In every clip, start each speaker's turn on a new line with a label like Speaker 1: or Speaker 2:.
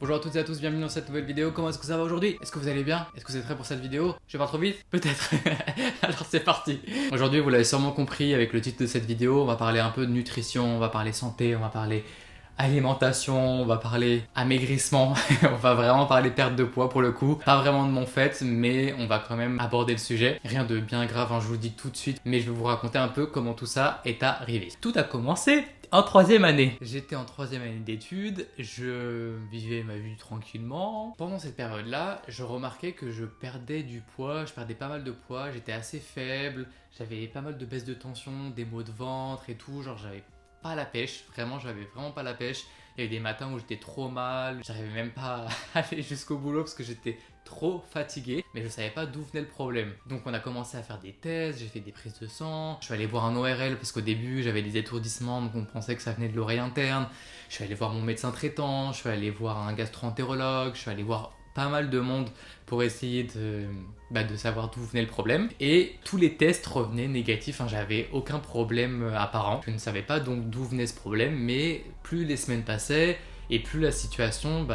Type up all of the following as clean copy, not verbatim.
Speaker 1: Bonjour à toutes et à tous, bienvenue dans cette nouvelle vidéo. Comment est-ce que ça va aujourd'hui? Est-ce que vous allez bien? Est-ce que vous êtes prêts pour cette vidéo? Je vais pas trop vite? Peut-être. Alors c'est parti. Aujourd'hui, vous l'avez sûrement compris avec le titre de cette vidéo, on va parler un peu de nutrition, on va parler santé, on va parler alimentation, on va parler amaigrissement, on va vraiment parler perte de poids pour le coup. Pas vraiment de mon fait, mais on va quand même aborder le sujet. Rien de bien grave, hein, je vous le dis tout de suite, mais je vais vous raconter un peu comment tout ça est arrivé. Tout a commencé en troisième année. J'étais en troisième année d'études, je vivais ma vie tranquillement. Pendant cette période-là, je remarquais que je perdais du poids, je perdais pas mal de poids, j'étais assez faible, j'avais pas mal de baisse de tension, des maux de ventre et tout, genre j'avais pas la pêche, vraiment j'avais vraiment pas la pêche. Il y a eu des matins où j'étais trop mal, j'arrivais même pas à aller jusqu'au boulot parce que j'étais trop fatigué, mais je savais pas d'où venait le problème. Donc on a commencé à faire des tests, j'ai fait des prises de sang, je suis allé voir un ORL parce qu'au début j'avais des étourdissements, donc on pensait que ça venait de l'oreille interne. Je suis allé voir mon médecin traitant, je suis allé voir un gastro-entérologue, je suis allé voir pas mal de monde pour essayer de savoir d'où venait le problème. Et tous les tests revenaient négatifs, hein, j'avais aucun problème apparent. Je ne savais pas donc d'où venait ce problème, mais plus les semaines passaient, et plus la situation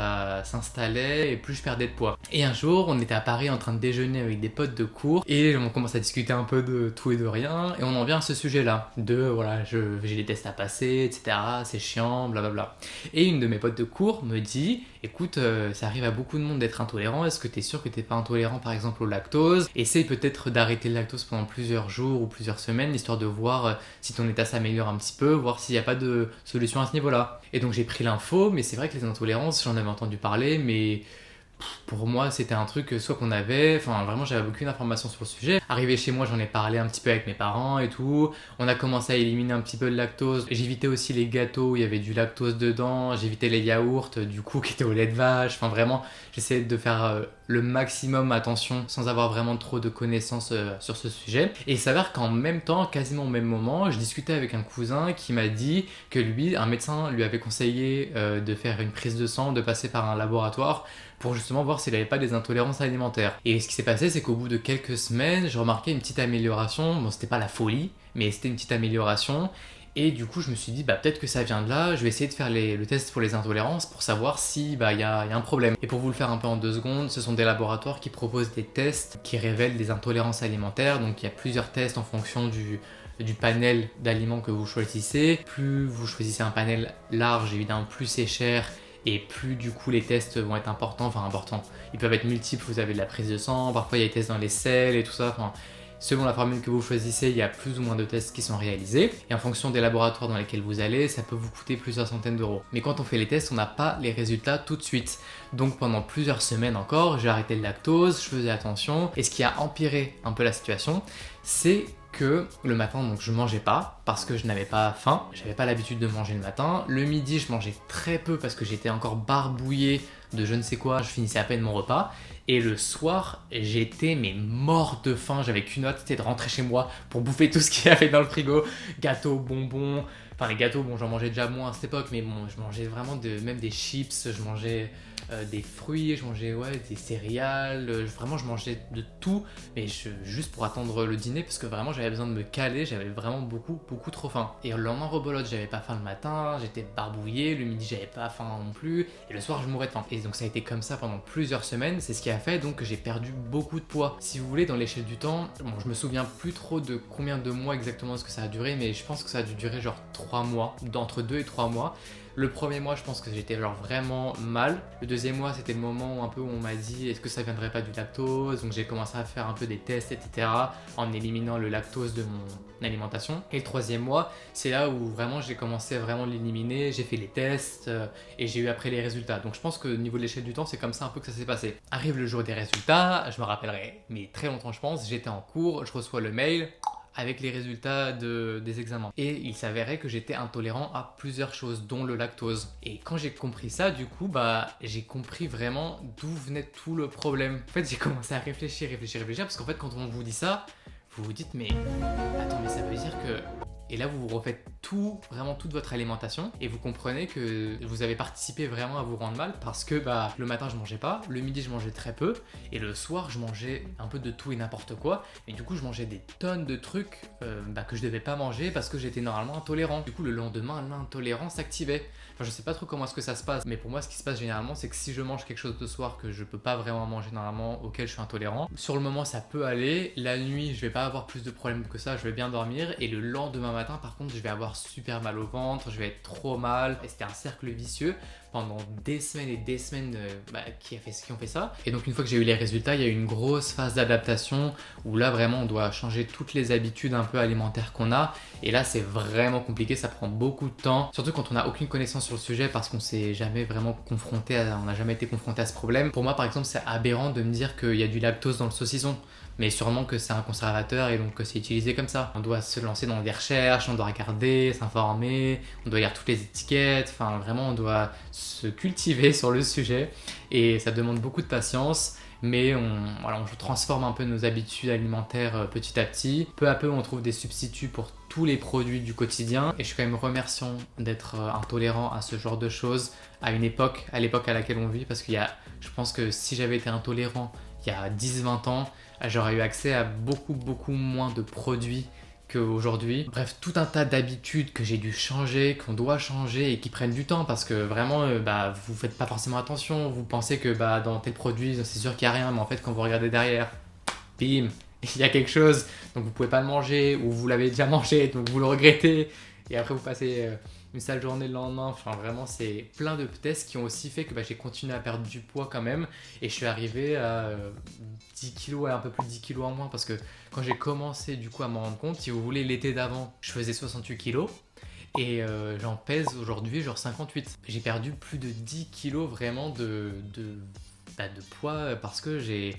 Speaker 1: s'installait et plus je perdais de poids. Et un jour, on était à Paris en train de déjeuner avec des potes de cours et on commence à discuter un peu de tout et de rien et on en vient à ce sujet-là de voilà, j'ai des tests à passer, etc. C'est chiant, blablabla. Et une de mes potes de cours me dit écoute, ça arrive à beaucoup de monde d'être intolérant, est-ce que t'es sûr que t'es pas intolérant par exemple au lactose? Essaye peut-être d'arrêter le lactose pendant plusieurs jours ou plusieurs semaines histoire de voir si ton état s'améliore un petit peu, voir s'il n'y a pas de solution à ce niveau-là. Et donc j'ai pris l'info, mais c'est vrai que les intolérances, j'en avais entendu parler, mais pour moi c'était un truc soit qu'on avait, enfin vraiment j'avais aucune information sur le sujet. Arrivé chez moi, j'en ai parlé un petit peu avec mes parents et tout, on a commencé à éliminer un petit peu le lactose, j'évitais aussi les gâteaux où il y avait du lactose dedans, j'évitais les yaourts du coup qui étaient au lait de vache, enfin vraiment j'essayais de faire le maximum attention sans avoir vraiment trop de connaissances sur ce sujet. Et il s'avère qu'en même temps, quasiment au même moment, je discutais avec un cousin qui m'a dit que lui, un médecin lui avait conseillé de faire une prise de sang, de passer par un laboratoire pour justement voir s'il n'avait pas des intolérances alimentaires. Et ce qui s'est passé, c'est qu'au bout de quelques semaines, j'ai remarqué une petite amélioration. Bon, c'était pas la folie, mais c'était une petite amélioration. Et du coup, je me suis dit, peut-être que ça vient de là, je vais essayer de faire le test pour les intolérances pour savoir si y a un problème. Et pour vous le faire un peu en 2 secondes, ce sont des laboratoires qui proposent des tests qui révèlent des intolérances alimentaires. Donc il y a plusieurs tests en fonction du panel d'aliments que vous choisissez. Plus vous choisissez un panel large, évidemment, plus c'est cher. Et plus du coup les tests vont être importants, ils peuvent être multiples, vous avez de la prise de sang, parfois il y a des tests dans les selles et tout ça, selon la formule que vous choisissez, il y a plus ou moins de tests qui sont réalisés. Et en fonction des laboratoires dans lesquels vous allez, ça peut vous coûter plusieurs centaines d'euros. Mais quand on fait les tests, on n'a pas les résultats tout de suite. Donc pendant plusieurs semaines encore, j'ai arrêté le lactose, je faisais attention. Et ce qui a empiré un peu la situation, c'est que le matin, donc je mangeais pas parce que je n'avais pas faim, j'avais pas l'habitude de manger le matin. Le midi, je mangeais très peu parce que j'étais encore barbouillé de je ne sais quoi, je finissais à peine mon repas. Et le soir, j'étais mort de faim, j'avais qu'une hâte, c'était de rentrer chez moi pour bouffer tout ce qu'il y avait dans le frigo, gâteaux, bonbons. Enfin les gâteaux, bon j'en mangeais déjà moins à cette époque, mais bon je mangeais vraiment même des chips, je mangeais des fruits, je mangeais des céréales, vraiment je mangeais de tout, mais juste pour attendre le dîner parce que vraiment j'avais besoin de me caler, j'avais vraiment beaucoup trop faim. Et le lendemain rebelote, j'avais pas faim le matin, j'étais barbouillé, le midi j'avais pas faim non plus, et le soir je mourais de faim. Et donc ça a été comme ça pendant plusieurs semaines, c'est ce qui a fait donc que j'ai perdu beaucoup de poids. Si vous voulez, dans l'échelle du temps, bon je me souviens plus trop de combien de mois exactement ce que ça a duré, mais je pense que ça a dû durer genre 3 mois, d'entre 2 et 3 mois. Le premier mois, je pense que j'étais genre vraiment mal. Le deuxième mois, c'était le moment où on m'a dit est-ce que ça viendrait pas du lactose? Donc j'ai commencé à faire un peu des tests, etc. en éliminant le lactose de mon alimentation. Et le troisième mois, c'est là où vraiment j'ai commencé à vraiment l'éliminer. J'ai fait les tests et j'ai eu après les résultats. Donc je pense que au niveau de l'échelle du temps, c'est comme ça un peu que ça s'est passé. Arrive le jour des résultats, je me rappellerai, mais très longtemps je pense, j'étais en cours, je reçois le mail avec les résultats des examens. Et il s'avérait que j'étais intolérant à plusieurs choses, dont le lactose. Et quand j'ai compris ça, du coup, j'ai compris vraiment d'où venait tout le problème. En fait, j'ai commencé à réfléchir, parce qu'en fait, quand on vous dit ça, vous vous dites, mais attends, mais ça veut dire que... Et là, vous vous refaites tout, vraiment toute votre alimentation et vous comprenez que vous avez participé vraiment à vous rendre mal parce que le matin je mangeais pas, le midi je mangeais très peu et le soir je mangeais un peu de tout et n'importe quoi et du coup je mangeais des tonnes de trucs que je devais pas manger parce que j'étais normalement intolérant. Du coup le lendemain l'intolérance s'activait. Enfin je sais pas trop comment est-ce que ça se passe, mais pour moi ce qui se passe généralement c'est que si je mange quelque chose de soir que je peux pas vraiment manger normalement, auquel je suis intolérant, sur le moment ça peut aller, la nuit je vais pas avoir plus de problèmes que ça, je vais bien dormir et le lendemain matin par contre je vais avoir super mal au ventre, je vais être trop mal et c'était un cercle vicieux pendant des semaines et des semaines qui ont fait ça. Et donc une fois que j'ai eu les résultats, il y a eu une grosse phase d'adaptation où là vraiment on doit changer toutes les habitudes un peu alimentaires qu'on a et là c'est vraiment compliqué, ça prend beaucoup de temps, surtout quand on n'a aucune connaissance sur le sujet parce qu'on s'est jamais vraiment confronté on n'a jamais été confronté à ce problème. Pour moi par exemple c'est aberrant de me dire qu'il y a du lactose dans le saucisson, mais sûrement que c'est un conservateur et donc que c'est utilisé comme ça. On doit se lancer dans des recherches, on doit regarder, s'informer, on doit lire toutes les étiquettes, enfin vraiment on doit se cultiver sur le sujet et ça demande beaucoup de patience. Mais on transforme un peu nos habitudes alimentaires petit à petit. Peu à peu, on trouve des substituts pour tous les produits du quotidien. Et je suis quand même remerciant d'être intolérant à ce genre de choses à l'époque à laquelle on vit. Parce je pense que si j'avais été intolérant il y a 10-20 ans, j'aurais eu accès à beaucoup moins de produits qu'aujourd'hui. Bref, tout un tas d'habitudes que j'ai dû changer, qu'on doit changer et qui prennent du temps parce que vraiment, vous faites pas forcément attention. Vous pensez que dans tel produit, c'est sûr qu'il n'y a rien, mais en fait, quand vous regardez derrière, bim, il y a quelque chose, donc vous pouvez pas le manger ou vous l'avez déjà mangé, donc vous le regrettez et après vous passez une sale journée le lendemain. Enfin vraiment c'est plein de tests qui ont aussi fait que j'ai continué à perdre du poids quand même et je suis arrivé à 10 kilos, un peu plus de 10 kilos en moins parce que quand j'ai commencé du coup à m'en rendre compte, si vous voulez, l'été d'avant je faisais 68 kilos et j'en pèse aujourd'hui genre 58. J'ai perdu plus de 10 kilos vraiment de poids parce que j'ai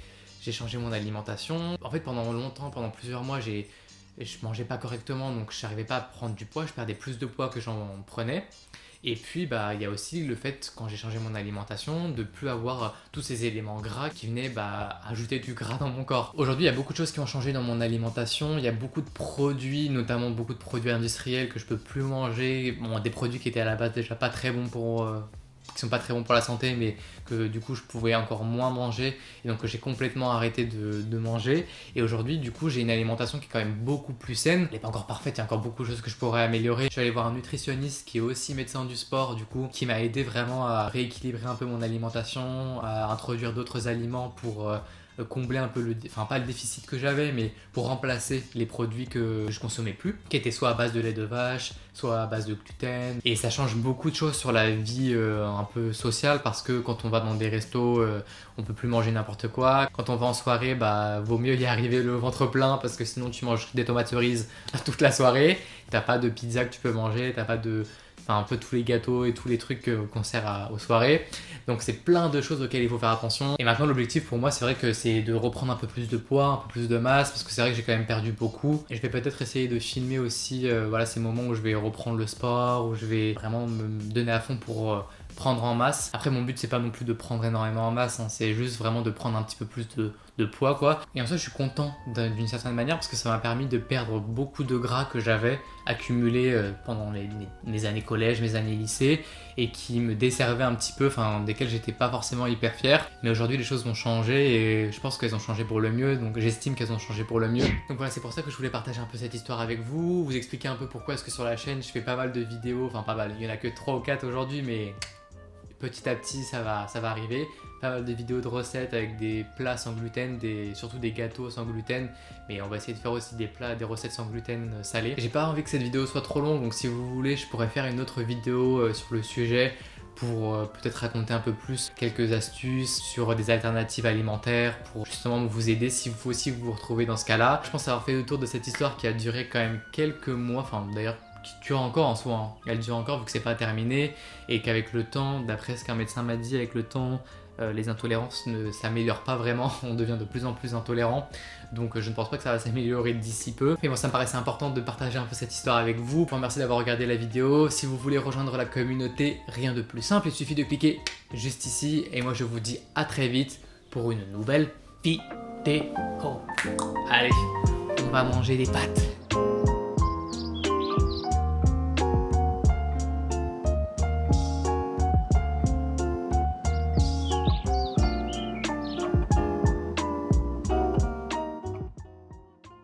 Speaker 1: changé mon alimentation. En fait pendant longtemps, pendant plusieurs mois je mangeais pas correctement donc je n'arrivais pas à prendre du poids, je perdais plus de poids que j'en prenais. Et puis il y a aussi le fait quand j'ai changé mon alimentation de plus avoir tous ces éléments gras qui venaient ajouter du gras dans mon corps. Aujourd'hui il y a beaucoup de choses qui ont changé dans mon alimentation, il y a beaucoup de produits, notamment beaucoup de produits industriels que je peux plus manger, des produits qui étaient à la base déjà pas très bons qui sont pas très bons pour la santé mais que du coup je pouvais encore moins manger et donc j'ai complètement arrêté de manger et aujourd'hui du coup j'ai une alimentation qui est quand même beaucoup plus saine. Elle n'est pas encore parfaite, il y a encore beaucoup de choses que je pourrais améliorer. Je suis allé voir un nutritionniste qui est aussi médecin du sport du coup qui m'a aidé vraiment à rééquilibrer un peu mon alimentation, à introduire d'autres aliments pour combler un peu pas le déficit que j'avais mais pour remplacer les produits que je consommais plus qui étaient soit à base de lait de vache, soit à base de gluten et ça change beaucoup de choses sur la vie un peu sociale parce que quand on va dans des restos on peut plus manger n'importe quoi. Quand on va en soirée vaut mieux y arriver le ventre plein parce que sinon tu manges des tomates cerises toute la soirée, t'as pas de pizza que tu peux manger, t'as pas de un peu tous les gâteaux et tous les trucs qu'on sert aux soirées. Donc c'est plein de choses auxquelles il faut faire attention. Et maintenant l'objectif pour moi c'est vrai que c'est de reprendre un peu plus de poids, un peu plus de masse parce que c'est vrai que j'ai quand même perdu beaucoup. Et je vais peut-être essayer de filmer aussi ces moments où je vais reprendre le sport, où je vais vraiment me donner à fond pour prendre en masse. Après mon but c'est pas non plus de prendre énormément en masse, c'est juste vraiment de prendre un petit peu plus de poids quoi. Et en soi je suis content d'une certaine manière parce que ça m'a permis de perdre beaucoup de gras que j'avais accumulé pendant mes années collège, mes années lycée et qui me desservaient un petit peu, desquels j'étais pas forcément hyper fier. Mais aujourd'hui les choses ont changé et je pense qu'elles ont changé pour le mieux, donc j'estime qu'elles ont changé pour le mieux. Donc voilà, c'est pour ça que je voulais partager un peu cette histoire avec vous expliquer un peu pourquoi est-ce que sur la chaîne je fais pas mal de vidéos, pas mal, il y en a que 3 ou 4 aujourd'hui mais petit à petit ça va arriver. Pas mal de vidéos de recettes avec des plats sans gluten, surtout des gâteaux sans gluten, mais on va essayer de faire aussi des recettes sans gluten salées. J'ai pas envie que cette vidéo soit trop longue, donc si vous voulez je pourrais faire une autre vidéo sur le sujet pour peut-être raconter un peu plus quelques astuces sur des alternatives alimentaires pour justement vous aider si vous aussi vous retrouvez dans ce cas-là. Je pense avoir fait le tour de cette histoire qui a duré quand même quelques mois, d'ailleurs qui dure encore en soi, elle dure encore vu que c'est pas terminé et qu'avec le temps, d'après ce qu'un médecin m'a dit, avec le temps les intolérances ne s'améliorent pas vraiment, on devient de plus en plus intolérant, donc je ne pense pas que ça va s'améliorer d'ici peu. Mais bon, ça me paraissait important de partager un peu cette histoire avec vous. Pour remercier d'avoir regardé la vidéo. Si vous voulez rejoindre la communauté, rien de plus simple, il suffit de cliquer juste ici et moi je vous dis à très vite pour une nouvelle vidéo. Allez, on va manger des pâtes.